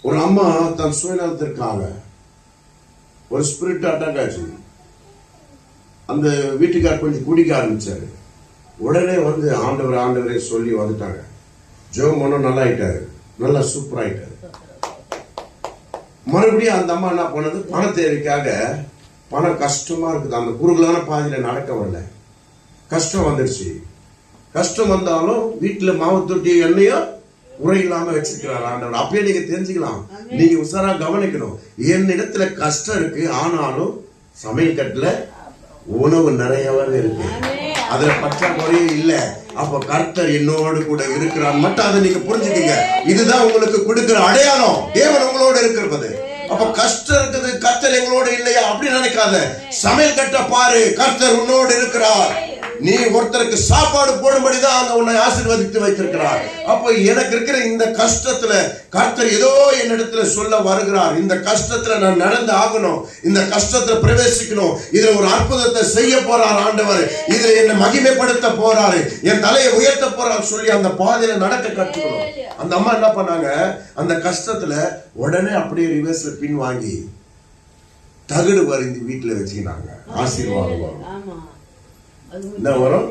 ஒரு அம்மா தன் சுயநலத்திற்காக ஒரு ஸ்பிரிட் அட்டாக் ஆச்சு. அந்த வீட்டுக்கார் கொஞ்சம் குடிக்க ஆரம்பிச்சாரு. உடனே வந்து ஆண்டவரே சொல்லி வந்துட்டாங்க. ஜெபம் பண்ண நல்லா ஆயிட்டாரு, நல்லா சூப்பர் ஆயிட்டாரு. மறுபடியும் அந்த அம்மா என்ன பண்ணது, பண தேவைக்காக, பணம் கஷ்டமா இருக்குது, அந்த குறுகலான பாதையில நடக்க வரல, கஷ்டம் வந்துடுச்சு. கஷ்டம் வந்தாலும் வீட்டுல மாவு தொட்டி எண்ணெயும் உரை இல்லாம வச்சிருக்கிறார் ஆண்டவர். அப்பயே நீங்க தெரிஞ்சுக்கலாம், நீங்க உசாரா கவனிக்கணும். என்னிடத்துல கஷ்டம் இருக்கு, ஆனாலும் சமையல் கட்டுல உணவு நிறையவே இருக்கு, அதுல பற்றாக்குறையே இல்ல. அப்ப கர்த்தர் என்னோடு கூட இருக்கிறார் மட்டும் அதை நீங்க புரிஞ்சுக்கீங்க. இதுதான் உங்களுக்கு கொடுக்கிற அடையாளம், தேவன் உங்களோட இருக்கிறது. அப்ப கஷ்டம் இருக்குது, கர்த்தர் எங்களோட இல்லையா அப்படி நினைக்காத. சமையல் கட்ட பாரு, கர்த்தர் உன்னோடு இருக்கிறார். நீ ஒருத்தருக்கு சாப்பாடு போடும்படிதான் அங்க உன்னை ஆசீர்வதித்து வைத்திருக்கிறார். அப்ப எனக்கு இருக்கிற இந்த கஷ்டத்துல கர்த்தர் ஏதோ என்னிடத்துல சொல்ல வருகிறார். இந்த கஷ்டத்துல நான் நடந்து ஆகணும், இந்த கஷ்டத்துல பிரவேசிக்கணும், இதுல ஒரு அற்புதத்தை செய்ய போறார் ஆண்டவர், இதுல என்னை மகிமைப்படுத்த போறாரு, என் தலையை உயர்த்த போறாரு சொல்லி அந்த பாதையில நடக்க கற்றுக்கணும். அந்த அம்மா என்ன பண்ணாங்க, அந்த கஷ்டத்துல உடனே அப்படியே ரிவர்ஸ்ல பின் வாங்கி தகடு வருந்தி வீட்டுல வச்சுக்கினாங்க. ஆசீர்வாதம் வரும், என்ன வரும்?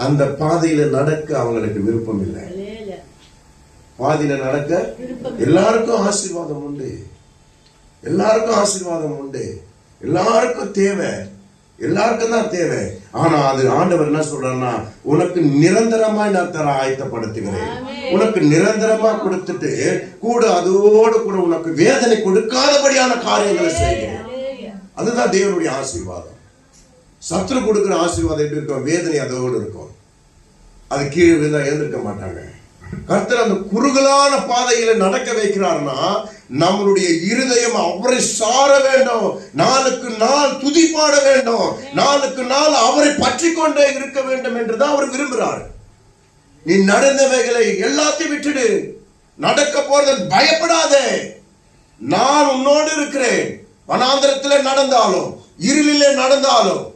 அந்த பாதையில நடக்க அவங்களுக்கு விருப்பம் இல்லை. பாதையில நடக்க எல்லாருக்கும் ஆசீர்வாதம் உண்டு, எல்லாருக்கும் ஆசீர்வாதம் உண்டு, எல்லாருக்கும் தேவை, எல்லாருக்கும் தான் தேவை. ஆனா அது ஆண்டவர் என்ன சொல்றாருன்னா, உனக்கு நிரந்தரமா நான் தர ஆயத்தப்படுத்துகிறேன், உனக்கு நிரந்தரமா கொடுத்துட்டு கூட அதோடு கூட உனக்கு வேதனை கொடுக்காதபடியான காரியங்களை செய்கிறேன். அதுதான் தேவனுடைய ஆசீர்வாதம். சத்துரு கொடுக்கிற ஆசீர்வாதம் எப்படி இருக்கும், வேதனை அதோடு இருக்கும், அது கீழே விழுந்தா எழுந்திருக்க மாட்டாங்க. கர்த்தர் அந்த குறுகலான பாதையில நடக்க வைக்கிறார்னா நம்மளுடைய இருதயம் அவரை சார வேண்டும், நாளுக்கு நாள் துதிப்பாட வேண்டும், நாளுக்கு நாள் அவரை பற்றி கொண்டே இருக்க வேண்டும் என்றுதான் அவர் விரும்புகிறார். நீ நடந்தவைகளை எல்லாத்தையும் விட்டுடு, நடக்க போறது பயப்படாதே, நான் உன்னோடு இருக்கிறேன். வனாந்திரத்தில் நடந்தாலும் இருளிலே நடந்தாலும்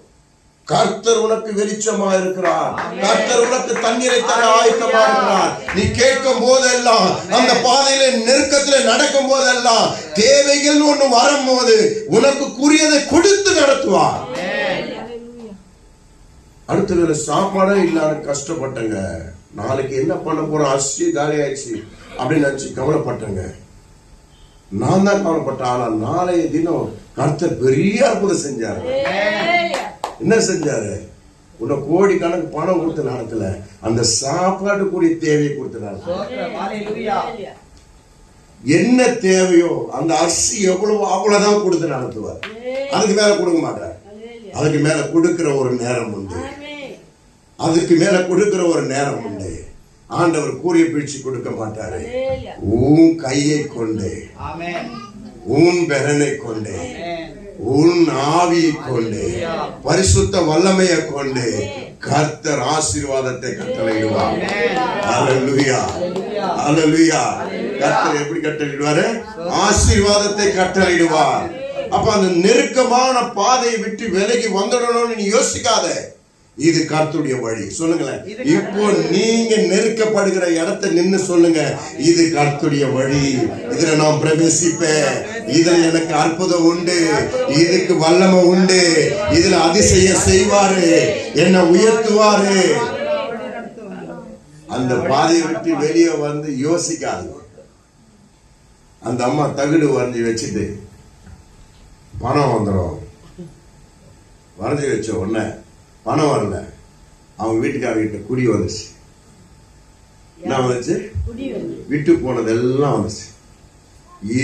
கர்த்தர் உனக்கு வெளிச்சமா இருக்கிறார், கர்த்தர் உனக்கு தண்ணீரை தர ஆயத்தமா இருக்கிறார். நீ கேட்கும் போதெல்லாம், அந்த பாதையில நெருக்கத்துல நடக்கும் போதெல்லாம், தேவைகள் ஒண்ணு வரும்போது உனக்கு கூறியதை கொடுத்து நடத்துவார். அடுத்த வேலை சாப்பாடே இல்லாத கஷ்டப்பட்டங்க, நாளைக்கு என்ன பண்ண போறோம், அரிசி காலி ஆயிடுச்சு அப்படின்னு நினைச்சு கவலைப்பட்டங்க. நான் தான் கவலைப்பட்டேன். ஆனா நாளைய தினம் கர்த்தர் பெரிய அற்புதம் செஞ்சாரு. என்ன செஞ்சாரு, உன்னை கோடி கணக்கு பணம் கொடுத்து நடத்தல, அந்த சாப்பாட்டுக்குரிய தேவையை கொடுத்து நடத்த. என்ன தேவையோ அந்த அரிசி எவ்வளவு அவ்வளவுதான் கொடுத்து நடத்துவார், அதுக்கு மேல கொடுக்க மாட்டார். அதுக்கு மேல கொடுக்கிற ஒரு நேரம் உண்டு, அதுக்கு மேல கொடுக்கிற ஒரு நேரம் உண்டு. ஆண்டவர் கூறிய பிடிச்சு கொடுக்க மாட்டாரு. உன் கையை கொண்டு, உன் பெறனை கொண்டு, உன் ஆவியை கொண்டு, பரிசுத்த வல்லமையை கொண்டு கர்த்தர் ஆசீர்வாதத்தை கட்டளையிடுவார். அல்லேலூயா, அல்லேலூயா. கர்த்தர் எப்படி கட்டளையிடுவாரு, ஆசீர்வாதத்தை கட்டளையிடுவார். அப்ப அந்த நெருக்கமான பாதையை விட்டு விலகி வந்துடணும்னு நீ யோசிக்காத, இது கர்த்தருடைய வழி. சொல்லுங்களேன், இப்போ நீங்க நெருக்கப்படுகிற இடத்தை நின்று சொல்லுங்க, இது கர்த்தருடைய வழி, இதுல நான் பிரவேசிப்பேன், இதுல எனக்கு அற்புதம் உண்டு, இதுக்கு வல்லமை உண்டு, இதுல அதிசயம் செய்வாரு, என்ன உயர்த்துவாரு. அந்த பாதையை விட்டு வெளியே வந்து யோசிக்காது. அந்த அம்மா தகுடு வரைஞ்சி வச்சுட்டு பணம் வந்துடும், வரைஞ்சி வச்ச உடனே பணம் வரல, அவங்க வீட்டுக்காரர்கிட்ட குடி வந்துச்சு. என்ன வந்துச்சு, விட்டு போனதெல்லாம் வந்துச்சு.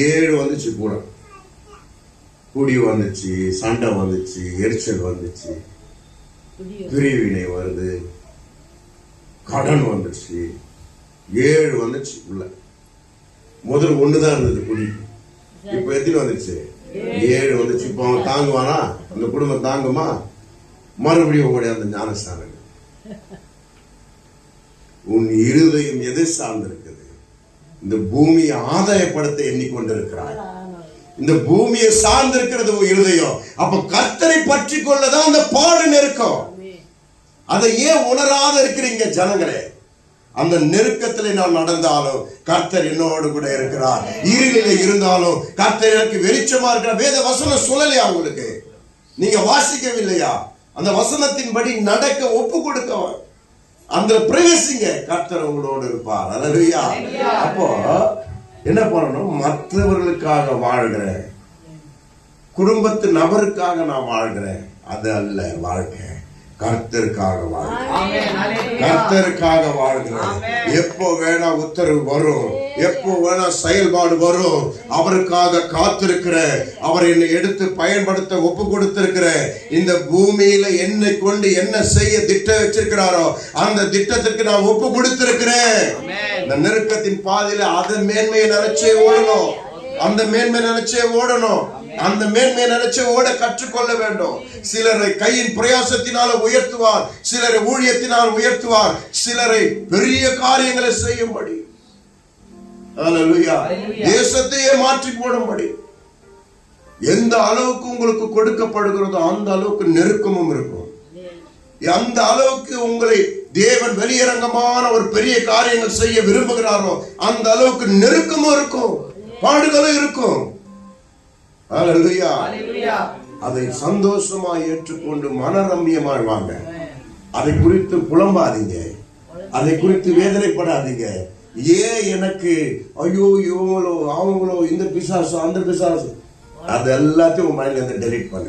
7 வந்துச்சு கூட, குடி வந்துச்சு, சண்டை வந்துச்சு, எரிச்சல் வந்துச்சு, பிரிவினை வருது, கடன் வந்துச்சு, 7 வந்துச்சு உள்ள. முதல் 1 தான் இருந்தது குடி, இப்ப எத்தனை வந்துச்சு, 7 வந்துச்சு. இப்ப அவன் தாங்குவானா, அந்த குடும்பம் தாங்குமா? மறுபடியும் ஓடி அந்த ஞானஸ்தானம். உன் இருதயம் எதை சார்ந்திருக்குது? இந்த பூமியை ஆதாயப்படுத்த எண்ணிக்கொண்டிருக்கிறாய், இந்த பூமியை சார்ந்திருக்கிறது உன் இருதயம். அப்ப கர்த்தரை பற்றி கொள்ளதான் அந்த பாடு நெருக்கம். அதை ஏன் உணராத இருக்கிறீங்க ஜனங்களே? அந்த நெருக்கத்தில் நான் நடந்தாலும் கர்த்தர் என்னோடு கூட இருக்கிறார். இருளிலே இருந்தாலும் கர்த்தர் எனக்கு வெளிச்சமா இருக்கிறார். வேத வசனம் சொல்லலையா உங்களுக்கு? நீங்க வாசிக்கவில்லையா? அந்த வசனத்தின்படி நடக்க ஒப்பு கொடுக்க அந்த பிரவேசிங்க, கர்த்தர் உங்களோடு இருப்பார். அல்லேலூயா. அப்போ என்ன பண்ணணும்? மற்றவர்களுக்காக வாழ்கிறேன், குடும்பத்து நபருக்காக நான் வாழ்கிறேன், அது அல்ல வாழ்க்கை. கர்த்தருக்காக வாழ்கிறேன், கர்த்தருக்காக வாழ்கிறேன். எப்போ வேணா உத்தரவு வரும், எப்போ வேணா செயல்பாடு வரும். அவருக்காக காத்திருக்கிற, அவர் என்னை எடுத்து பயன்படுத்த ஒப்பு கொடுத்திருக்கிற, இந்த பூமியில என்னை கொண்டு என்ன செய்ய திட்டம் வச்சிருக்கிறாரோ அந்த திட்டத்திற்கு நான் ஒப்பு கொடுத்திருக்கிறேன். இந்த நெருக்கத்தின் பாதையில அதை மேன்மையை நினைச்சே ஓடணும், அந்த மேன்மை நினைச்சே ஓடணும், அந்த மேன்மையை நினைச்சு ஓட கற்றுக்கொள்ள வேண்டும். சிலரை கையின் பிரயாசத்தினால உயர்த்துவார், சிலரை ஊழியத்தினால் உயர்த்துவார், சிலரை பெரிய காரியங்களை செய்யும்படி, அல்லேலூயா, தேசத்தையே மாற்றி போடும்படி. எந்த அளவுக்கு உங்களுக்கு கொடுக்கப்படுகிறதோ அந்த அளவுக்கு நெருக்கமும் இருக்கும். அந்த அளவுக்கு உங்களை தேவன் வெளியரங்கமான ஒரு பெரிய காரியங்கள் செய்ய விரும்புகிறாரோ அந்த அளவுக்கு நெருக்கமும் இருக்கும், பாடுகளும் இருக்கும். அல்லேலூயா. அதை சந்தோஷமா ஏற்றுக்கொண்டு மனரம்யமாய் வாங்க. அதை குறித்து புலம்பாதீங்க, அதை குறித்து வேதனைப்படாதீங்க. ஏன் எனக்கு ஐயோ இவங்களோ அவங்களோ இந்த பிசாசு அந்த பிசாசு, அது எல்லாத்தையும் உங்க மைண்ட்ல இருந்து டெலீட் பண்ணு.